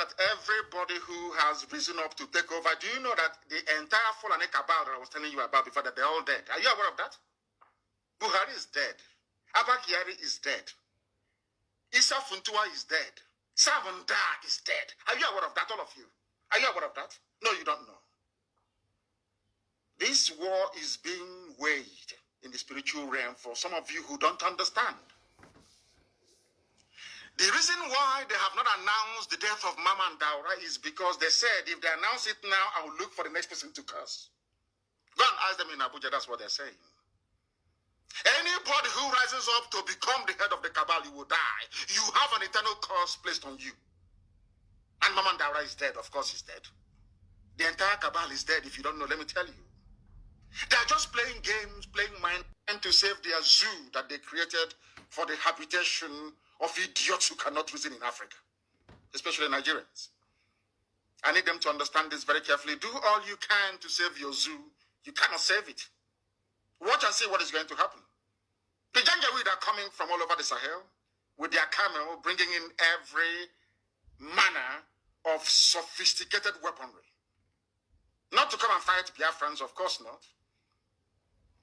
that everybody who has risen up to take over, do you know that the entire Fulani Cabal that I was telling you about before, that they're all dead? Are you aware of that? Buhari is dead. Abba Kyari is dead. Issa Funtua is dead. Samunda is dead. Are you aware of that, all of you? Are you aware of that? No, you don't know. This war is being waged in the spiritual realm for some of you who don't understand. The reason why they have not announced the death of Mama and Daura is because they said if they announce it now, I will look for the next person to curse. Go and ask them in Abuja, that's what they're saying. Anybody who rises up to become the head of the Cabal, you will die. You have an eternal curse placed on you. And Mama and Daura is dead, of course he's dead. The entire Cabal is dead. If you don't know, let me tell you. They're just playing games, playing mind, and to save their zoo that they created for the habitation of idiots who cannot reason in Africa, especially Nigerians. I need them to understand this very carefully. Do all you can to save your zoo. You cannot save it. Watch and see what is going to happen. The Janjaweed are coming from all over the Sahel with their camel, bringing in every manner of sophisticated weaponry. Not to come and fight Biafrans, of course not,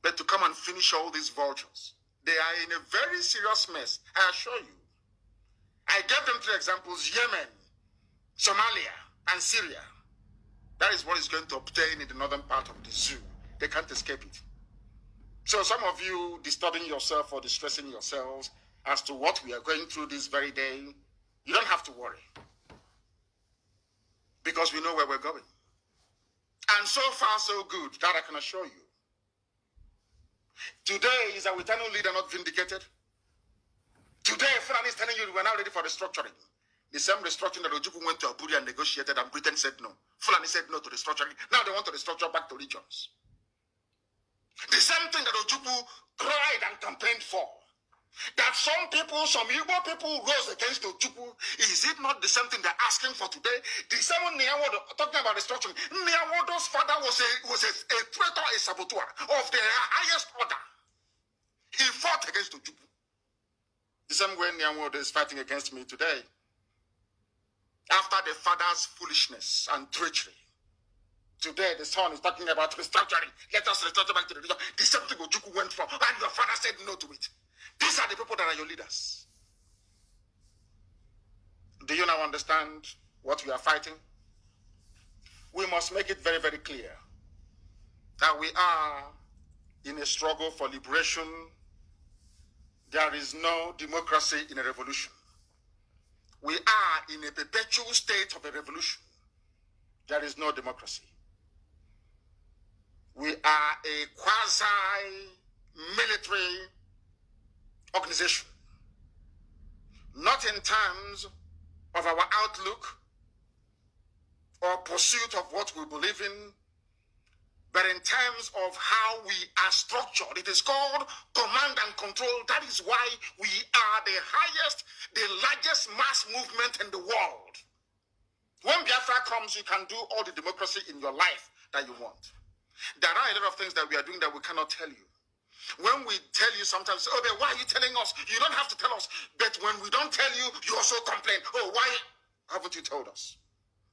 but to come and finish all these vultures. They are in a very serious mess, I assure you. I gave them 3 examples: Yemen, Somalia, and Syria. That is what is going to obtain in the northern part of the zoo. They can't escape it. So some of you disturbing yourself or distressing yourselves as to what we are going through this very day, you don't have to worry. Because we know where we're going. And so far, so good, that I can assure you. Today is our eternal leader not vindicated. Today, Fulani is telling you we are now ready for restructuring. The same restructuring that Ojukwu went to Abuja and negotiated, and Britain said no. Fulani said no to restructuring. Now they want to restructure back to regions. The same thing that Ojukwu cried and campaigned for. That some people, some Igbo people rose against Ojukwu. Is it not the same thing they're asking for today? The same Nyawodo, talking about restructuring. Nyawodo's father was a traitor, a saboteur of the highest order. He fought against Ojukwu. The same way Nyawodo is fighting against me today. After the father's foolishness and treachery. Today, the son is talking about restructuring. Let us restructure back to the region. The same thing Ojukwu went for, and your father said no to it. These are the people that are your leaders. Do you now understand what we are fighting? We must make it very, very clear that we are in a struggle for liberation. There is no democracy in a revolution. We are in a perpetual state of a revolution. There is no democracy. We are a quasi-military organization. Not in terms of our outlook or pursuit of what we believe in, but in terms of how we are structured. It is called command and control. That is why we are the highest, the largest mass movement in the world. When Biafra comes, you can do all the democracy in your life that you want. There are a lot of things that we are doing that we cannot tell you. When we tell you sometimes, oh, but why are you telling us? You don't have to tell us. But when we don't tell you, you also complain. Oh, why haven't you told us?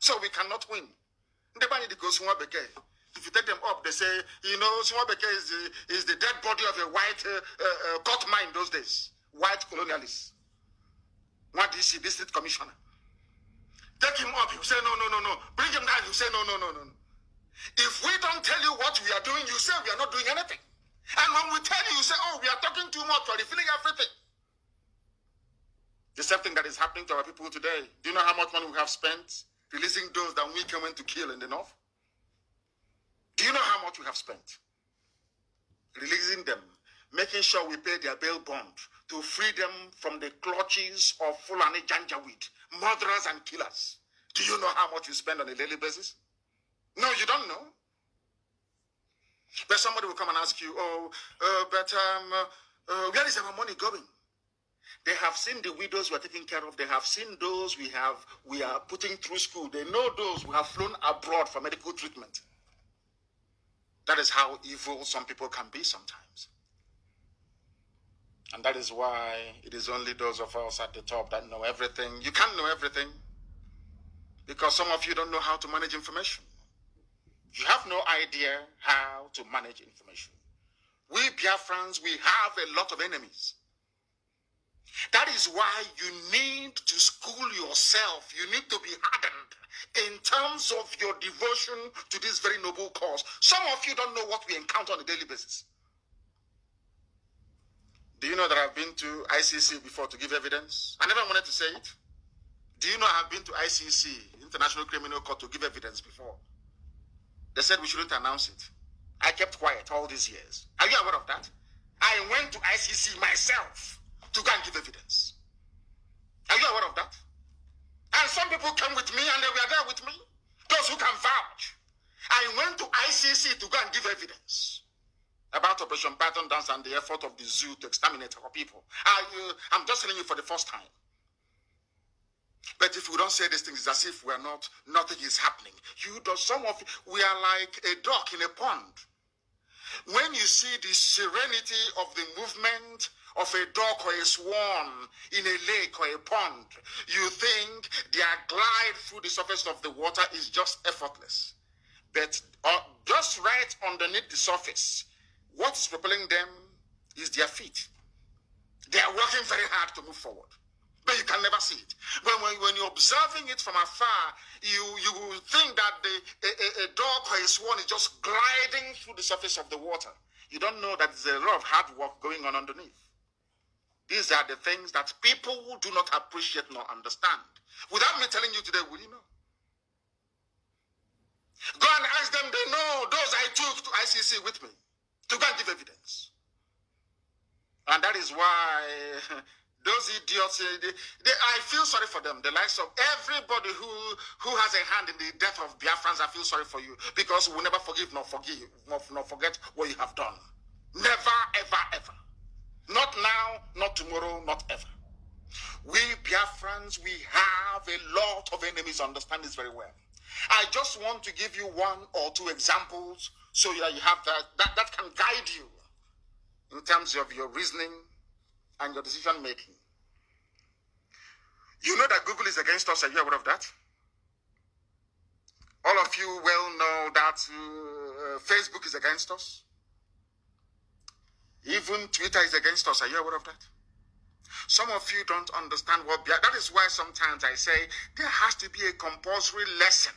So we cannot win. If you take them up, they say, you know, Simwabeke is the dead body of a white court mine those days. White colonialists. What DC district commissioner. Take him up, you say, no. Bring him down, you say, no. If we don't tell you what we are doing, you say we are not doing anything. And when we tell you, you say, oh, we are talking too much, we are refilling everything. The same thing that is happening to our people today. Do you know how much money we have spent releasing those that we came in to kill in the north? Do you know how much we have spent releasing them, making sure we pay their bail bond to free them from the clutches of Fulani Janjaweed, murderers and killers? Do you know how much you spend on a daily basis? No, you don't know. But somebody will come and ask you, where is our money going? They have seen the widows we are taking care of. They have seen those we are putting through school. They know those who have flown abroad for medical treatment. That is how evil some people can be sometimes. And that is why it is only those of us at the top that know everything. You can't know everything. Because some of you don't know how to manage information. You have no idea how to manage information. We Biafrans, we have a lot of enemies. That is why you need to school yourself. You need to be hardened in terms of your devotion to this very noble cause. Some of you don't know what we encounter on a daily basis. Do you know that I've been to ICC before to give evidence? I never wanted to say it. Do you know I've been to ICC, International Criminal Court, to give evidence before? They said we shouldn't announce it. I kept quiet all these years. Are you aware of that? I went to ICC myself to go and give evidence. Are you aware of that? And some people came with me and they were there with me. Those who can vouch. I went to ICC to go and give evidence about Operation Python Dance and the effort of the zoo to exterminate our people. I'm just telling you for the first time. But if we don't say these things, it's as if we're not, nothing is happening. We are like a duck in a pond. When you see the serenity of the movement of a duck or a swan in a lake or a pond, you think their glide through the surface of the water is just effortless. But just right underneath the surface, what's propelling them is their feet. They are working very hard to move forward. But you can never see it. But when you're observing it from afar, you will think that a dog or a swan is just gliding through the surface of the water. You don't know that there's a lot of hard work going on underneath. These are the things that people do not appreciate nor understand. Without me telling you today, will you know? Go and ask them, they know those I took to ICC with me to go and give evidence. And that is why those idiots, I feel sorry for them. The likes of everybody who has a hand in the death of Biafrans, I feel sorry for you. Because we will never forgive nor forget what you have done. Never, ever, ever. Not now, not tomorrow, not ever. We Biafrans, we have a lot of enemies, understand this very well. I just want to give you one or two examples so that you have that can guide you in terms of your reasoning and your decision making. You know that Google is against us. Are you aware of that? All of you well know that Facebook is against us. Even Twitter is against us. Are you aware of that? Some of you don't understand what that is why sometimes I say there has to be a compulsory lesson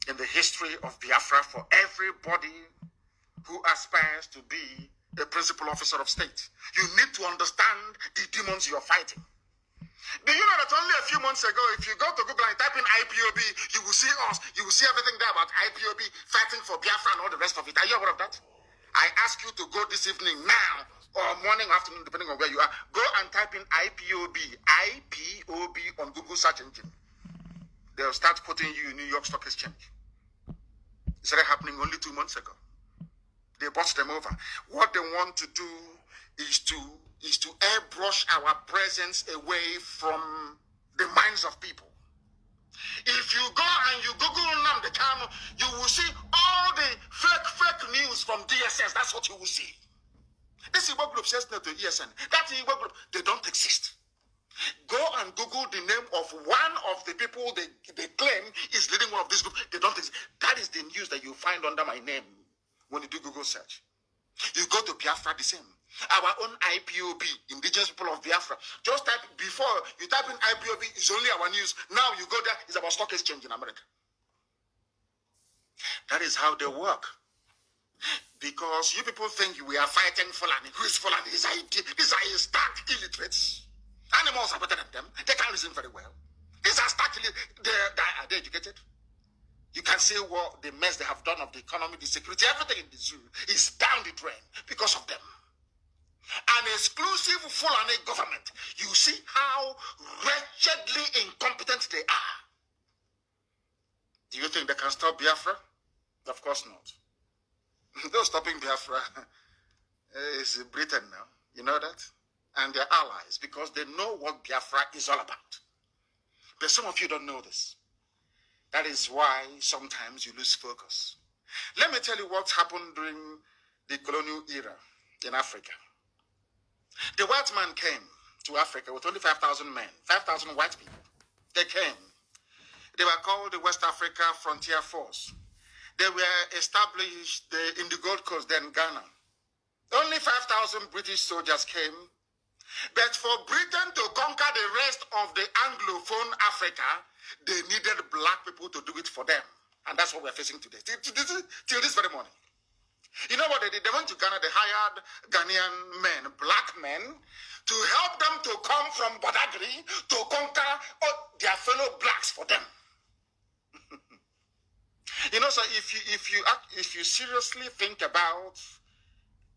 in the history of Biafra for everybody who aspires to be a principal officer of state. You need to understand the demons you're fighting. Do you know that only a few months ago, if you go to Google and type in IPOB, you will see us, you will see everything there about IPOB fighting for Biafra and all the rest of it. Are you aware of that? I ask you to go this evening now, or morning, afternoon, depending on where you are. Go and type in IPOB on Google search engine. They'll start quoting you in New York Stock Exchange. It started happening only 2 months ago. They bought them over. What they want to do is to airbrush our presence away from the minds of people. If you go and you Google Nnamdi Kanu, you will see all the fake news from DSS. That's what you will see. This Igbo group says no to ESN. That Igbo group, they don't exist. Go and Google the name of one of the people they claim is leading one of these groups. They don't exist. That is the news that you find under my name when you do Google search. You go to Biafra, the same. Our own IPOB, Indigenous People of Biafra. Just type, before you type in IPOB, it's only our news. Now you go there, it's about stock exchange in America. That is how they work. Because you people think we are fighting Fulani. Who is Fulani? These are stark illiterates. Animals are better than them. They can't reason very well. These are stark illiterates. Are they educated? You can see what the mess they have done of the economy, the security, everything in the zoo is down the drain because of them. An exclusive Fulani government. You see how wretchedly incompetent they are. Do you think they can stop Biafra? Of course not. They're stopping Biafra is Britain now. You know that? And their allies, because they know what Biafra is all about. But some of you don't know this. That is why sometimes you lose focus. Let me tell you what happened during the colonial era in Africa. The white man came to Africa with only 5,000 men, 5,000 white people. They came. They were called the West Africa Frontier Force. They were established in the Gold Coast, then Ghana. Only 5,000 British soldiers came. But for Britain to conquer the rest of the Anglophone Africa, they needed black people to do it for them. And that's what we're facing today, till this very morning. You know what they did? They went to Ghana, they hired Ghanaian men, black men, to help them to come from Badagry to conquer their fellow blacks for them. You know, so if you seriously think about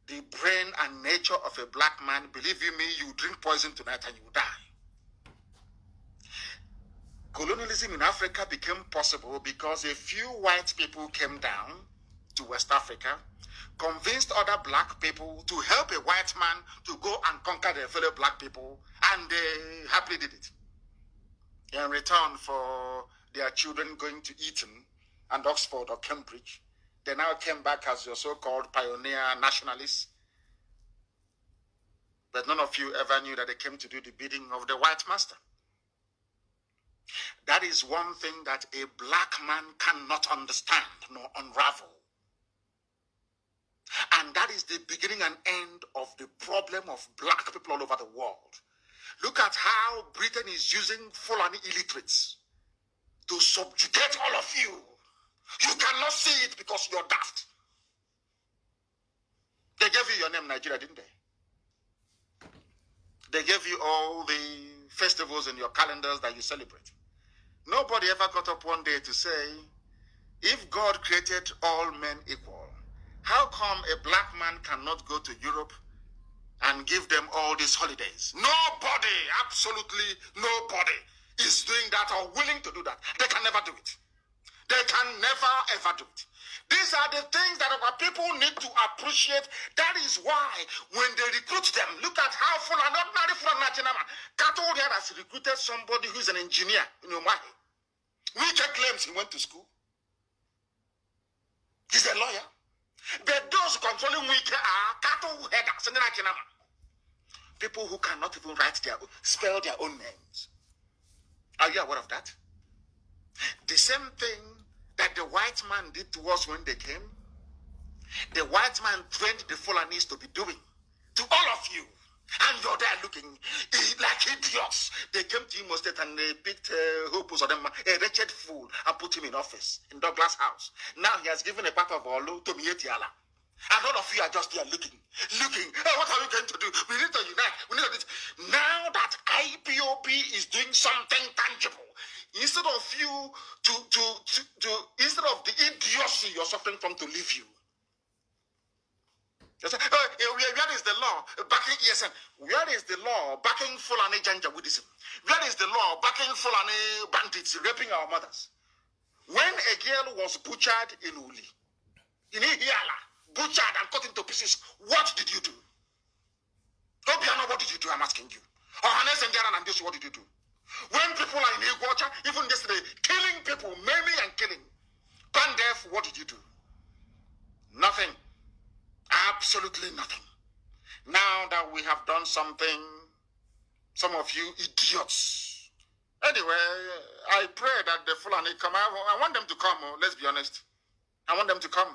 the brain and nature of a black man, believe you me, you drink poison tonight and you die. Colonialism in Africa became possible because a few white people came down to West Africa, convinced other black people to help a white man to go and conquer their fellow black people, and they happily did it. In return for their children going to Eton and Oxford or Cambridge, they now came back as your so-called pioneer nationalists. But none of you ever knew that they came to do the bidding of the white master. That is one thing that a black man cannot understand nor unravel. And that is the beginning and end of the problem of black people all over the world. Look at how Britain is using Fulani illiterates to subjugate all of you. You cannot see it because you're daft. They gave you your name, Nigeria, didn't they? They gave you all the festivals in your calendars that you celebrate. Nobody ever got up one day to say, if God created all men equal, how come a black man cannot go to Europe and give them all these holidays? Nobody, absolutely nobody is doing that or willing to do that. They can never do it. They can never ever do it. These are the things that our people need to appreciate. That is why when they recruit them, look at how Fulani, ordinary Fulani Natinama, Kato has recruited somebody who is an engineer in Umahi. Wike claims he went to school. He's a lawyer. But those controlling Wike are Kato headers in Natinama. People who cannot even spell their own names. Are you aware of that? The same thing that the white man did to us when they came, the white man trained the Fulanis to be doing to all of you. And you're there looking like idiots. They came to Imo State and they picked Hopus or them, a wretched fool, and put him in office in Douglas House. Now he has given a part of Olu to Mietiala. And all of you are just there looking. Oh, what are we going to do? We need to unite. We need to do this. Now that IPOB is doing something tangible, instead of you instead of the idiocy you're suffering from to leave you. Say, where is the law backing ESN? Where is the law backing Fulani Janjaweedism? Where is the law backing Fulani bandits raping our mothers? When a girl was butchered in Uli, in Ihiala, butchered and cut into pieces, what did you do? Obiano, what did you do? I'm asking you. Ohanes and Jaran and this, what did you do? When people are in Iguacha, even yesterday, killing people, maiming and killing. Pandef, what did you do? Nothing. Absolutely nothing. Now that we have done something, some of you idiots. Anyway, I pray that the Fulani come. I want them to come, let's be honest. I want them to come.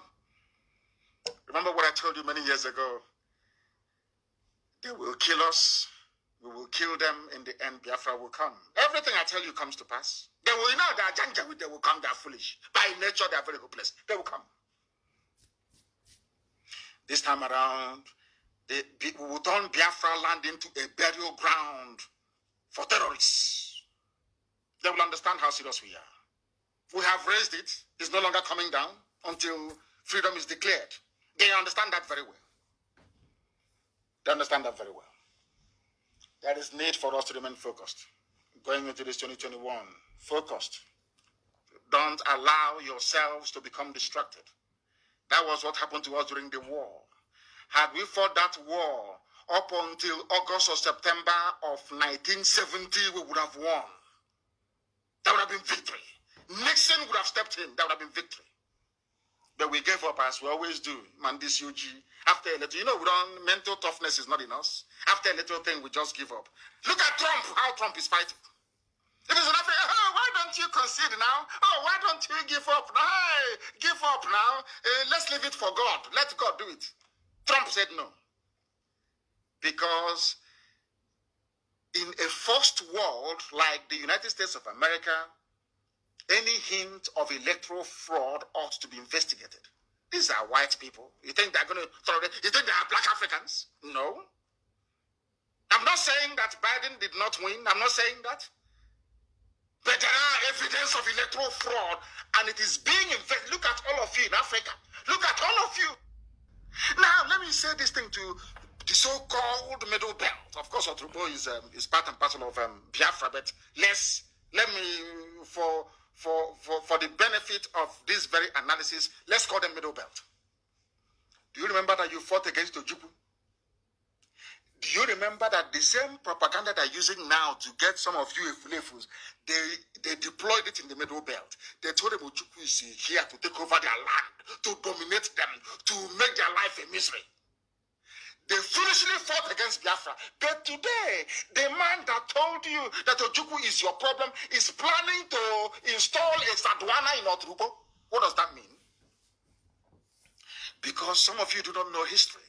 Remember what I told you many years ago? They will kill us. We will kill them. In the end, Biafra will come. Everything I tell you comes to pass. They will, they are Janjaweed, they will come, they are foolish. By nature, they are very hopeless. They will come. This time around, we will turn Biafra land into a burial ground for terrorists. They will understand how serious we are. We have raised it. It's no longer coming down until freedom is declared. They understand that very well. They understand that very well. There is need for us to remain focused. Going into this 2021, focused. Don't allow yourselves to become distracted. That was what happened to us during the war. Had we fought that war up until August or September of 1970, we would have won. That would have been victory. Nixon would have stepped in. That would have been victory. But we gave up as we always do. Mandis UG. After a little, mental toughness is not in us. After a little thing, we just give up. Look at Trump, how Trump is fighting. If it's an Africa, succeed now. Oh, why don't you give up now? Hey, give up now. Let's leave it for God. Let God do it. Trump said no. Because in a first world like the United States of America, any hint of electoral fraud ought to be investigated. These are white people. You think they're going to throw it? You think they are black Africans? No. I'm not saying that Biden did not win. I'm not saying that. But there are evidence of electoral fraud, and it is being investigated. Look at all of you in Africa. Look at all of you. Now, let me say this thing to the so-called middle belt. Of course, Oturubo is part and parcel of Biafra, but let me, for the benefit of this very analysis, let's call them middle belt. Do you remember that you fought against Ojukwu? Do you remember that the same propaganda they're using now to get some of you Efulefus, they deployed it in the middle belt. They told them Ojukwu is here to take over their land, to dominate them, to make their life a misery. They foolishly fought against Biafra. But today, the man that told you that Ojukwu is your problem is planning to install a Sadwana in Oturubo. What does that mean? Because some of you do not know history.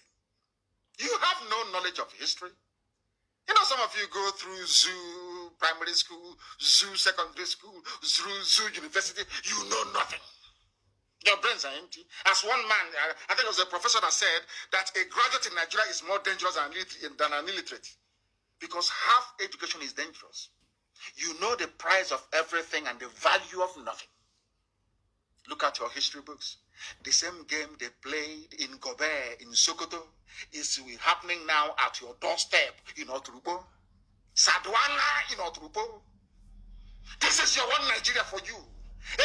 You have no knowledge of history. You know, some of you go through zoo primary school, zoo secondary school, zoo university. You know nothing. Your brains are empty. As one man, I think it was a professor that said that a graduate in Nigeria is more dangerous than an illiterate. Because half education is dangerous. You know the price of everything and the value of nothing. Look at your history books. The same game they played in Gobe, in Sokoto, is happening now at your doorstep in Oturubo. Sadwana in Oturubo. This is your one Nigeria for you.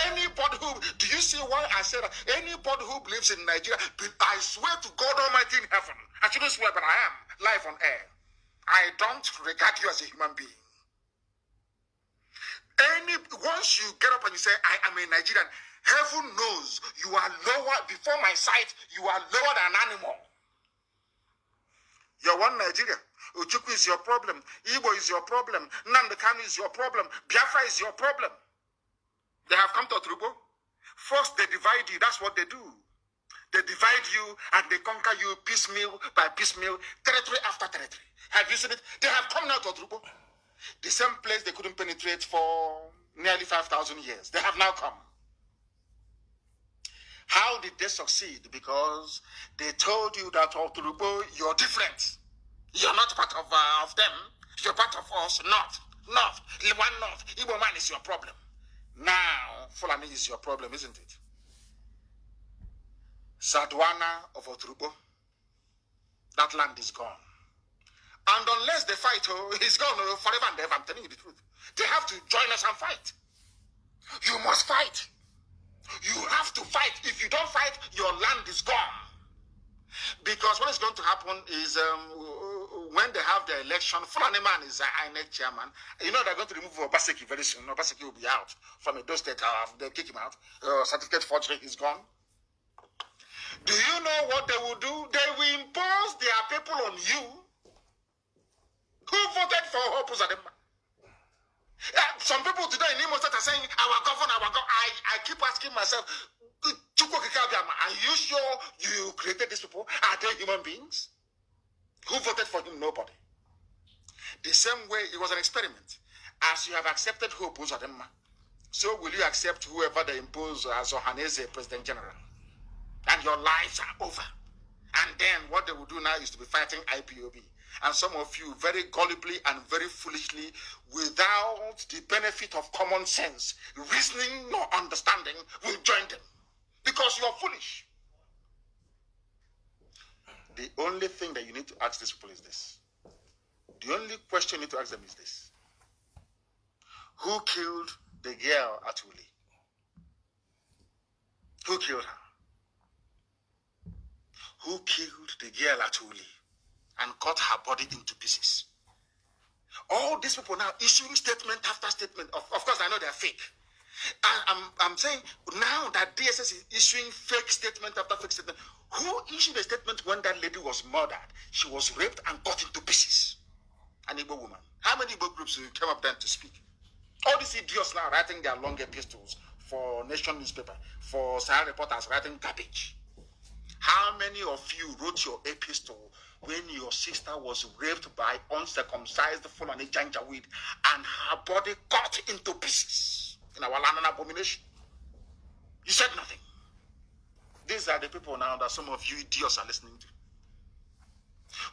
Anybody who, do you see why I said that? Anybody who believes in Nigeria, I swear to God Almighty in heaven, I shouldn't swear, but I am live on air. I don't regard you as a human being. Once you get up and you say, I am a Nigerian, heaven knows you are lower, before my sight, you are lower than an animal. You're one Nigeria. Ojukwu is your problem. Igbo is your problem. Nnamdi Kanu is your problem. Biafra is your problem. They have come to Oturubo. First, they divide you. That's what they do. They divide you and they conquer you piecemeal by piecemeal, territory after territory. Have you seen it? They have come now to Oturubo. The same place they couldn't penetrate for nearly 5,000 years. They have now come. How did they succeed? Because they told you that Oturubo, you're different. You're not part of them. You're part of us. North. One North. Igbo man is your problem. Now, Fulani is your problem, isn't it? Sadwana of Oturubo. That land is gone. And unless they fight, he's gone forever and ever. I'm telling you the truth. They have to join us and fight. You must fight. You have to fight. If you don't fight, your land is gone. Because what is going to happen is when they have the election, Fulani man is INEC chairman. You know they're going to remove Obaseki very soon. Obaseki will be out from Edo State. They'll kick him out. Certificate forgery is gone. Do you know what they will do? They will impose their people on you. Who voted for Opuzadema? Some people today in Imo State are saying, our governor. I keep asking myself, are you sure you created these people? Are they human beings? Who voted for him? Nobody. The same way, it was an experiment. As you have accepted Hope Uzodinma, so will you accept whoever they impose as Ohaneze President General? And your lives are over. And then what they will do now is to be fighting IPOB. And some of you very gullibly and very foolishly, without the benefit of common sense, reasoning nor understanding, will join them. Because you are foolish. The only thing that you need to ask these people is this. The only question you need to ask them is this. Who killed the girl at Uli? Who killed her? Who killed the girl at Uli and cut her body into pieces? All these people now issuing statement after statement. Of course, I know they're fake. I'm saying now that DSS is issuing fake statement after fake statement. Who issued a statement when that lady was murdered? She was raped and cut into pieces. An Igbo woman. How many Igbo groups came up then to speak? All these idiots now writing their long epistles for Nation newspaper, for Sahara reporters writing garbage. How many of you wrote your epistle when your sister was raped by uncircumcised Fulani Janjaweed and her body cut into pieces in our land and abomination? You said nothing. These are the people now that some of you idiots are listening to.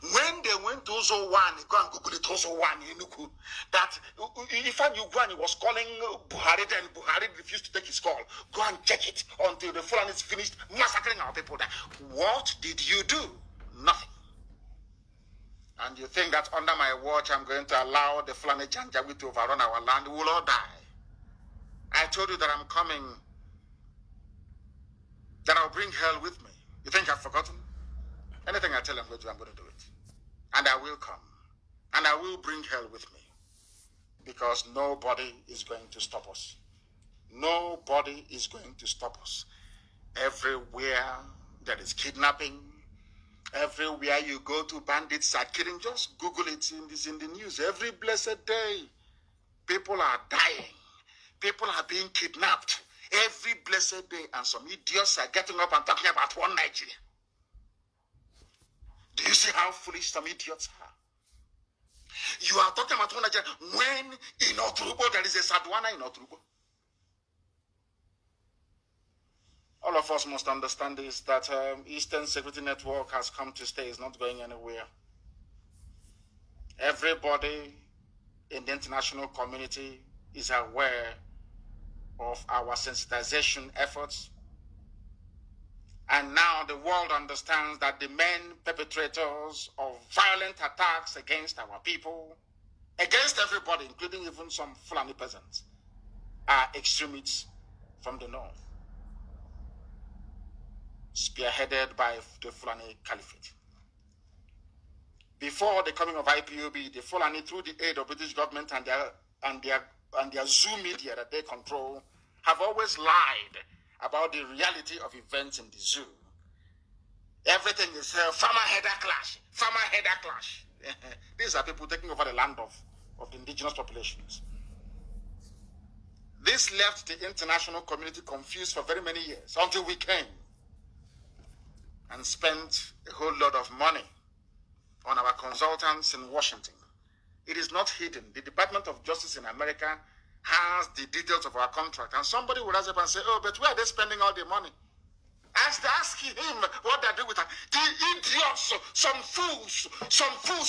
When they went to Ozo 1, go and Google it, Ozo 1, that Ifan Ugwani was calling Buhari, then Buhari refused to take his call. Go and check it until the Fulanis finished massacring our people there. What did you do? Nothing. And you think that under my watch I'm going to allow the Fulani Janjaweed to overrun our land? We will all die. I told you that I'm coming, that I'll bring hell with me. You think I've forgotten? Anything I tell you I'm going to do, I'm going to do it. And I will come. And I will bring hell with me. Because nobody is going to stop us. Nobody is going to stop us. Everywhere there is kidnapping, everywhere you go to, bandits are killing. Just Google it, it's in the news. Every blessed day, people are dying. People are being kidnapped. Every blessed day. And some idiots are getting up and talking about one Nigeria. Do you see how foolish some idiots are? You are talking about one Nigeria when in Oturubo there is a Sadwana in Oturubo. All of us must understand this, that Eastern Security Network has come to stay. It's not going anywhere. Everybody in the international community is aware of our sensitization efforts. And now the world understands that the main perpetrators of violent attacks against our people, against everybody, including even some Fulani peasants, are extremists from the north, spearheaded by the Fulani Caliphate. Before the coming of IPOB, the Fulani, through the aid of British government and their Zoo media that they control, have always lied about the reality of events in the zoo. Everything is farmer-header clash, farmer-header clash. These are people taking over the land of the indigenous populations. This left the international community confused for very many years, until we came and spent a whole lot of money on our consultants in Washington. It is not hidden. The Department of Justice in America has the details of our contract, and somebody will rise up and say, oh, but where are they spending all the money? Ask him what they're doing with that. The idiots, some fools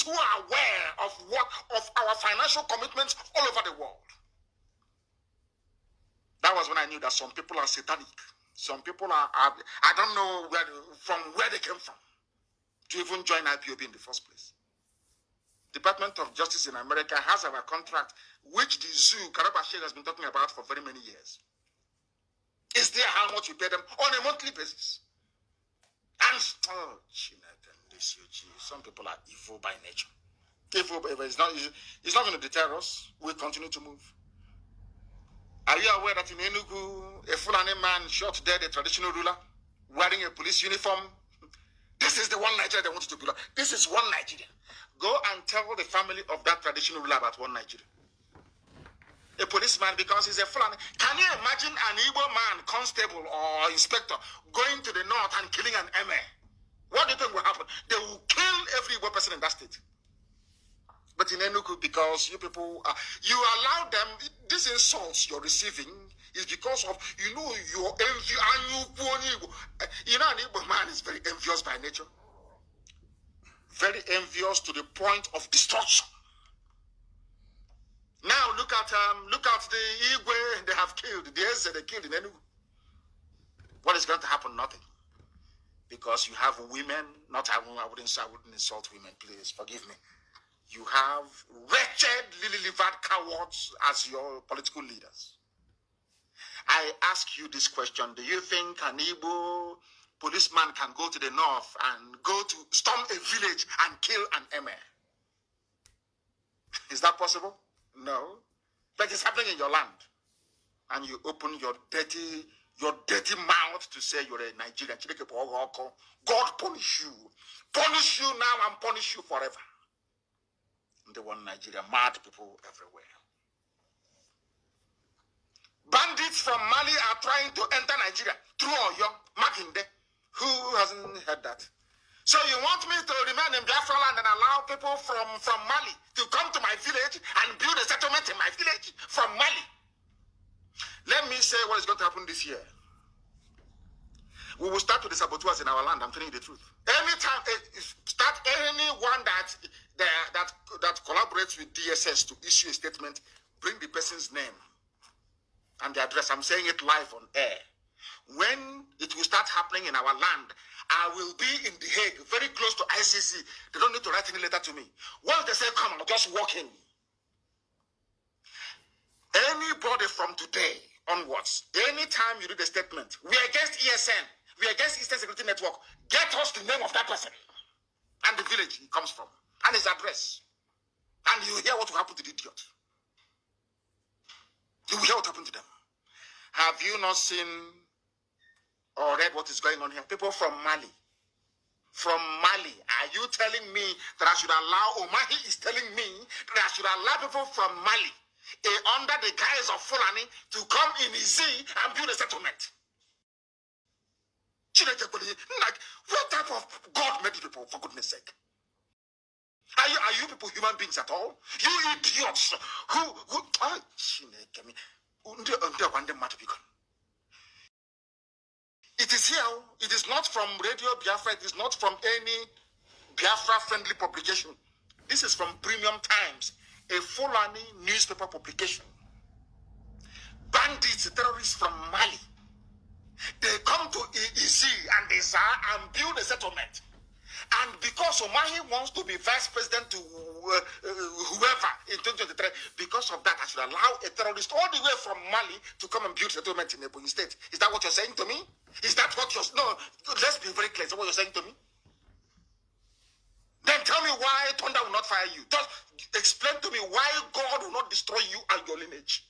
who are aware of our financial commitments all over the world. That was when I knew that some people are satanic. Some people are I don't know where they came from to even join IPOB in the first place. Department of Justice in America has our contract, which the zoo, Karabashir, has been talking about for very many years. Is there how much we pay them on a monthly basis? And, some people are evil by nature. Evil, but it's not going to deter us. We'll continue to move. Are you aware that in Enugu, a Fulani man shot dead a traditional ruler wearing a police uniform? This is the one Nigeria they wanted to build. This is one Nigeria. Go and tell the family of that traditional ruler about one Nigeria. A policeman, because he's a Fulani. Can you imagine an Igbo man, constable or inspector, going to the north and killing an MA? What do you think will happen? They will kill every Igbo person in that state. But in Enugu, because you people, you allow them, these insults you're receiving is because of, your envy. An Igbo man is very envious by nature. Very envious to the point of destruction. Now look at the Igwe they have killed, the Eze they killed in Enugu. What is going to happen? Nothing. Because you have women, I wouldn't insult women, please, forgive me. You have wretched, lily-livered cowards as your political leaders. I ask you this question. Do you think an Igbo policeman can go to the north and go to storm a village and kill an emir? Is that possible? No. But it's happening in your land. And you open your dirty mouth to say you're a Nigerian. God punish you. Punish you now and punish you forever. The one Nigeria, mad people everywhere. from Mali are trying to enter Nigeria through Oyo, Makinde. Who hasn't heard that? So you want me to remain in Biafra land and allow people from Mali to come to my village and build a settlement in my village from Mali? Let me say what is going to happen this year. We will start with the saboteurs in our land. I'm telling you the truth. Anytime, start anyone that collaborates with DSS to issue a statement, bring the person's name and the address. I'm saying it live on air. When it will start happening in our land, I will be in The Hague, very close to ICC. They don't need to write any letter to me. Once they say come, I'll just walk in. Anybody from today onwards, anytime you read a statement, we are against ESN, we are against Eastern Security Network, get us the name of that person and the village he comes from and his address. And you hear what will happen to the idiot. You will hear what happened to them. Have you not seen or read what is going on here? People from Mali. From Mali. Are you telling me that I should allow, Omahi is telling me that I should allow people from Mali, under the guise of Fulani, to come in Izi and build a settlement? Like, what type of God made you people, for goodness sake? Are you people human beings at all? You idiots it is here. It is not from Radio Biafra. It is not from any Biafra-friendly publication. This is from Premium Times, a Fulani newspaper publication. Bandits, terrorists from Mali. They come to EEC and they say, and build a settlement. And because Omahi wants to be vice president to whoever in 2023, because of that, I should allow a terrorist all the way from Mali to come and build settlement in Ebonyi State. Is that what you're saying to me? Is that what you're... No, let's be very clear. Is that what you're saying to me? Then tell me why thunder will not fire you. Just explain to me why God will not destroy you and your lineage.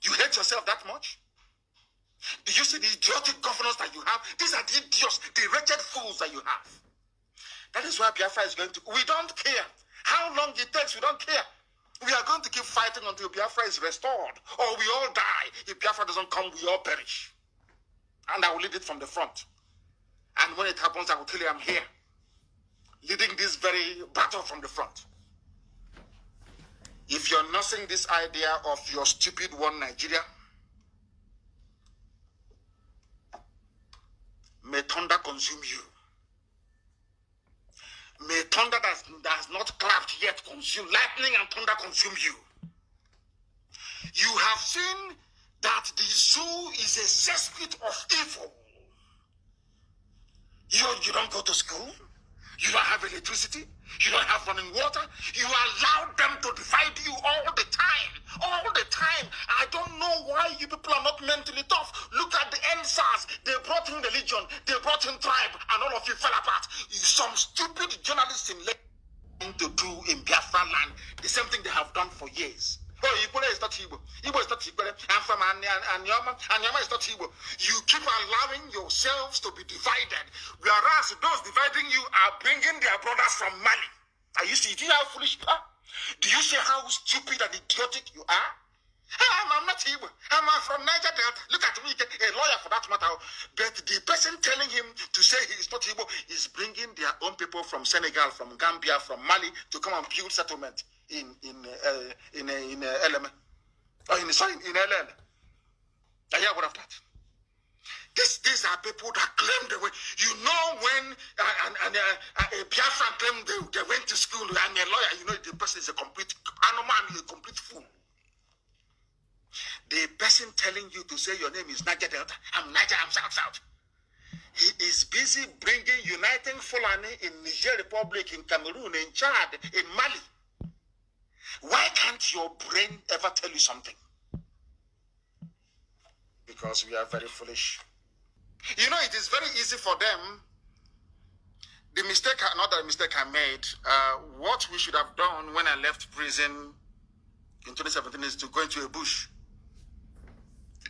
You hate yourself that much? Do you see the idiotic governors that you have? These are the idiots, the wretched fools that you have. That is why Biafra is going to... We don't care how long it takes. We don't care. We are going to keep fighting until Biafra is restored. Or we all die. If Biafra doesn't come, we all perish. And I will lead it from the front. And when it happens, I will tell you I'm here, leading this very battle from the front. If you're nursing this idea of your stupid one Nigeria, may thunder consume you. May thunder that has not clapped yet consume, lightning and thunder consume you. You have seen that the zoo is a cesspit of evil. You don't go to school. You don't have electricity. You don't have running water. You allow them to divide you all the time. All the time. I don't know why you people are not mentally tough. Look at the NSAS. They brought in religion. They brought in tribe. And all of you fell apart. Some stupid journalists in to do in Biafra land the same thing they have done for years. Oh, Igbo is not Igbo. Igbo is not Igbo. I'm from Anyama. Anyama is not Igbo. You keep allowing yourselves to be divided, whereas those dividing you are bringing their brothers from Mali. Are you see? Do you know how foolish you are? Do you see how stupid and idiotic you are? I'm not Igbo. I'm from Niger Delta. Look at me, a lawyer for that matter. But the person telling him to say he is not Igbo is bringing their own people from Senegal, from Gambia, from Mali to come and build settlement in LM. Or in LL. I hear what of that. These are people that claim they were. You know when a Biafran claimed they went to school and a lawyer, you know the person is a complete anomaly, a complete fool. The person telling you to say your name is Niger Delta, I'm Niger, I'm South. He is busy bringing, uniting Fulani in Niger Republic, in Cameroon, in Chad, in Mali. Why can't your brain ever tell you something? Because we are very foolish. You know, it is very easy for them. The mistake, not the mistake I made, what we should have done when I left prison in 2017 is to go into a bush.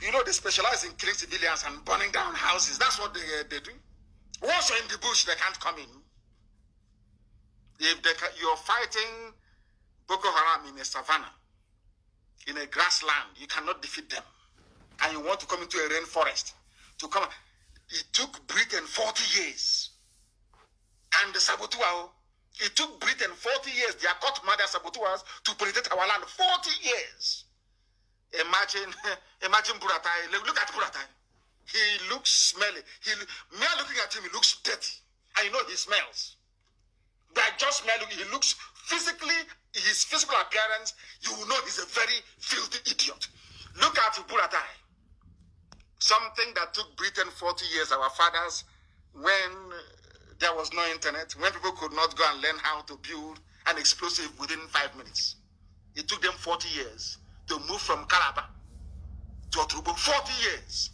You know, they specialize in killing civilians and burning down houses. That's what they do. Once you're in the bush, they can't come in. If you're fighting Boko Haram in a savannah, in a grassland, you cannot defeat them. and you want to come into a rainforest to come. It took Britain 40 years. And the Saboteurs, it took Britain 40 years, their court murder Saboteurs, to penetrate our land. 40 years. Imagine Buratai. Look at Buratai. He looks smelly. Me looking at him, he looks dirty. I know he smells. By just smell, he looks physically, his physical appearance, you will know he's a very filthy idiot. Look at Buratai. Something that took Britain 40 years, our fathers, when there was no internet, when people could not go and learn how to build an explosive within 5 minutes. It took them 40 years to move from Calabar to Oturubo. 40 years.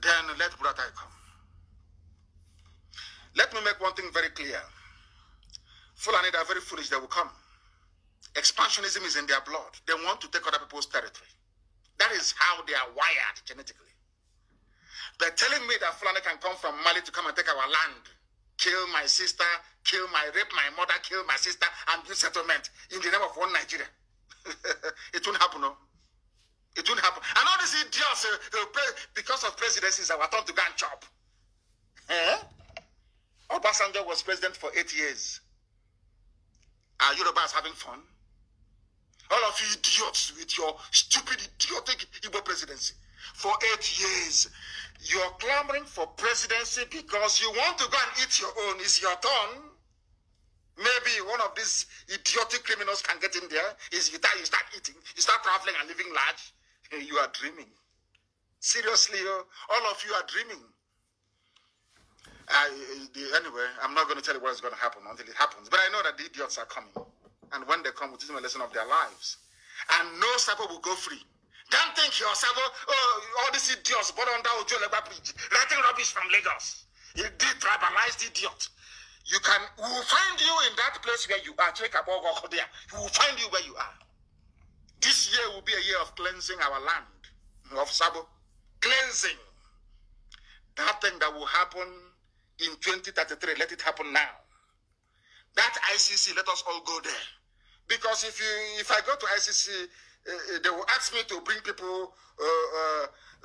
Then let Buratai come. Let me make one thing very clear. Fulani, they are very foolish. They will come. Expansionism is in their blood. They want to take other people's territory. That is how they are wired genetically. They're telling me that Fulani can come from Mali to come and take our land, kill my sister, rape my mother, kill my sister, and do settlement in the name of one Nigeria. It won't happen, no. It won't happen. And all these idiots, because of presidencies, our turn to go and chop. Obasanjo was president for 8 years. Are Yorubas having fun? All of you idiots with your stupid, idiotic Igbo presidency. For 8 years, you're clamoring for presidency because you want to go and eat your own. It's your turn. Maybe one of these idiotic criminals can get in there. Is you start eating, you start traveling and living large. You are dreaming. Seriously, all of you are dreaming. Anyway, I'm not going to tell you what is going to happen until it happens. But I know that the idiots are coming. And when they come, we'll teach them a lesson of their lives. And no Sabo will go free. Don't think your Sabo, all these idiots, born under Ojolegba Bridge, writing rubbish from Lagos. You detribalized idiot. We will find you in that place where you are. We will find you where you are. This year will be a year of cleansing our land, of Sabo. Cleansing. That thing that will happen in 2033, let it happen now. That ICC, let us all go there. Because if I go to ICC, they will ask me to bring people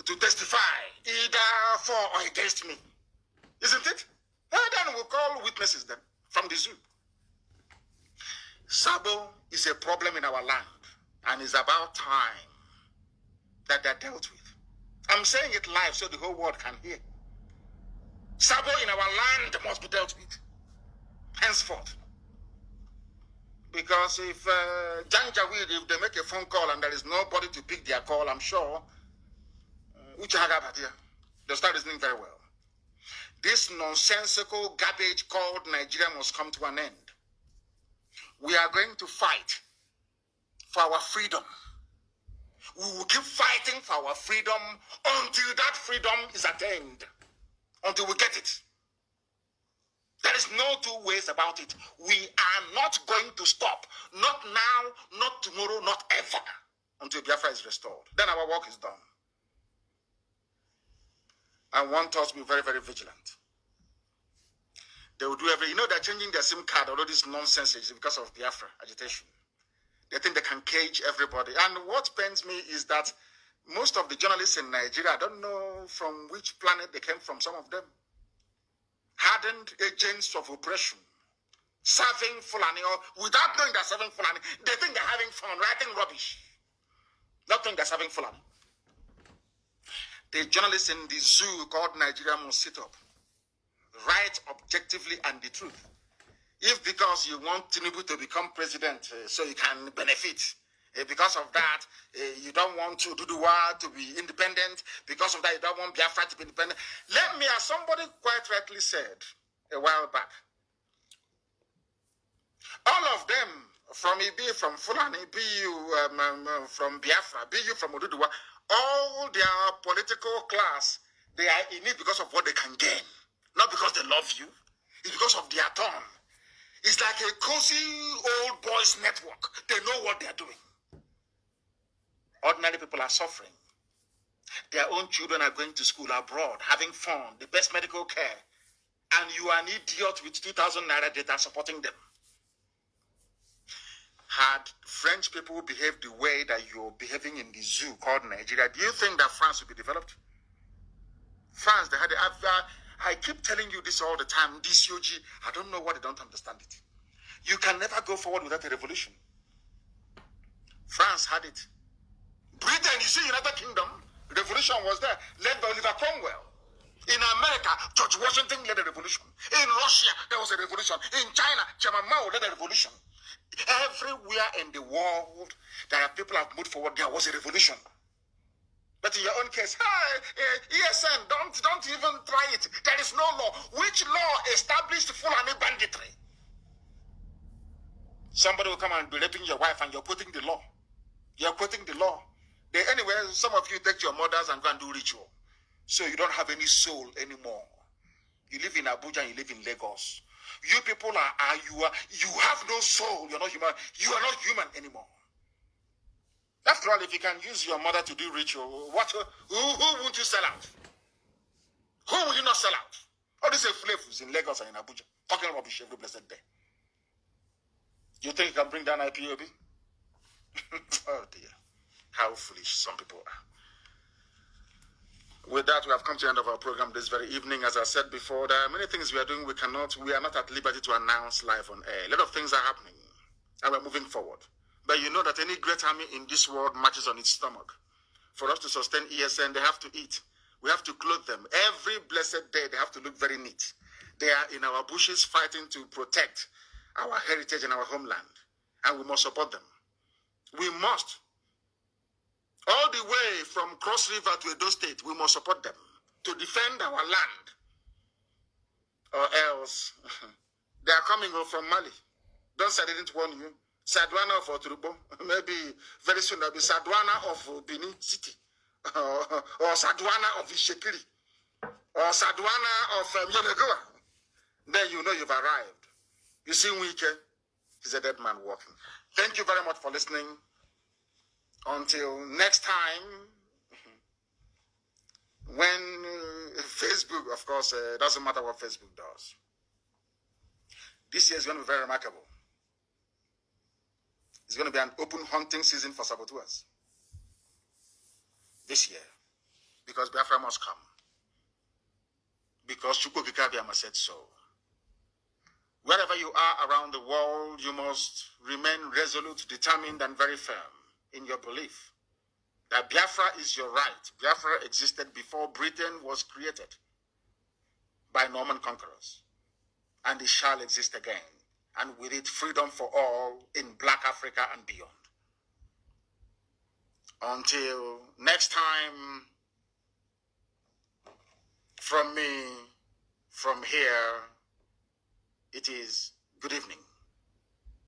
to testify, either for or against me. Isn't it? And then we'll call witnesses then from the zoo. Sabo is a problem in our land, and it's about time that they're dealt with. I'm saying it live so the whole world can hear. Sabo in our land must be dealt with henceforth. Because if Janjaweed, if they make a phone call and there is nobody to pick their call, I'm sure they'll start listening very well. This nonsensical garbage called Nigeria must come to an end. We are going to fight for our freedom. We will keep fighting for our freedom until that freedom is attained. Until we get it. There is no two ways about it. We are not going to stop. Not now, not tomorrow, not ever. Until Biafra is restored. Then our work is done. I want us to be very, very vigilant. They will do everything. You know, they're changing their SIM card. All this nonsense is because of Biafra agitation. They think they can cage everybody. And what pains me is that most of the journalists in Nigeria, I don't know from which planet they came from, some of them, hardened agents of oppression, serving Fulani, or without knowing they're serving Fulani, they think they're having fun, writing rubbish. Not knowing they're serving Fulani. The journalists in the zoo called Nigeria must sit up, write objectively and the truth. If because you want Tinubu to become president so you can benefit, because of that, you don't want to Duduwa to be independent. Because of that, you don't want Biafra to be independent. Let me, as somebody quite rightly said a while back, all of them, from Ibi, from Fulani, be you from Biafra, be you from Oduduwa, all their political class, they are in it because of what they can gain. Not because they love you. It's because of their turn. It's like a cozy old boys network. They know what they're doing. Ordinary people are suffering. Their own children are going to school abroad, having fun, the best medical care. And you are an idiot with 2,000 naira data supporting them. had French people behave the way that you're behaving in the zoo called Nigeria, do you think that France would be developed? France, they had I keep telling you this all the time, DCOG, I don't know why they don't understand it. You can never go forward without a revolution. France had it. Britain, you see, United Kingdom, revolution was there, led by Oliver Cromwell. In America, George Washington led a revolution. In Russia, there was a revolution. In China, Chairman Mao led a revolution. Everywhere in the world, there are people have moved forward, there was a revolution. But in your own case, ESN, don't even try it. There is no law. Which law established Fulani banditry? Somebody will come and be raping your wife and you're quoting the law. You're quoting the law. Anyway, some of you take your mothers and go and do ritual. So you don't have any soul anymore. You live in Abuja and you live in Lagos. You people you have no soul. You're not human. You are not human anymore. After all, if you can use your mother to do ritual, who won't you sell out? Who will you not sell out? All these flavors in Lagos and in Abuja, talking rubbish every blessed day. You think you can bring down IPOB? Oh dear. How foolish some people are. With that, we have come to the end of our program this very evening. As I said before, there are many things we are doing. We are not at liberty to announce live on air. A lot of things are happening, and we're moving forward. But you know that any great army in this world marches on its stomach. For us to sustain ESN, they have to eat. We have to clothe them. Every blessed day, they have to look very neat. They are in our bushes fighting to protect our heritage and our homeland. And we must support them. We must. All the way from Cross River to Edo State, we must support them to defend our land. Or else, they are coming from Mali. Don't say I didn't warn you. Sadwana of Oturubo. Maybe very soon there'll be Sadwana of Benin City. Or Sadwana of Ishekiri. Or Sadwana of Yenegoa. Then you know you've arrived. You see Wike, he's a dead man walking. Thank you very much for listening. Until next time, when Facebook, of course, doesn't matter what Facebook does. This year is going to be very remarkable. It's going to be an open hunting season for saboteurs. This year. Because Biafra must come. Because Chukwuka Abiyama said so. Wherever you are around the world, you must remain resolute, determined, and very firm in your belief that Biafra is your right. Biafra existed before Britain was created by Norman conquerors. And it shall exist again. And with it, freedom for all in Black Africa and beyond. Until next time, from me, from here, it is good evening.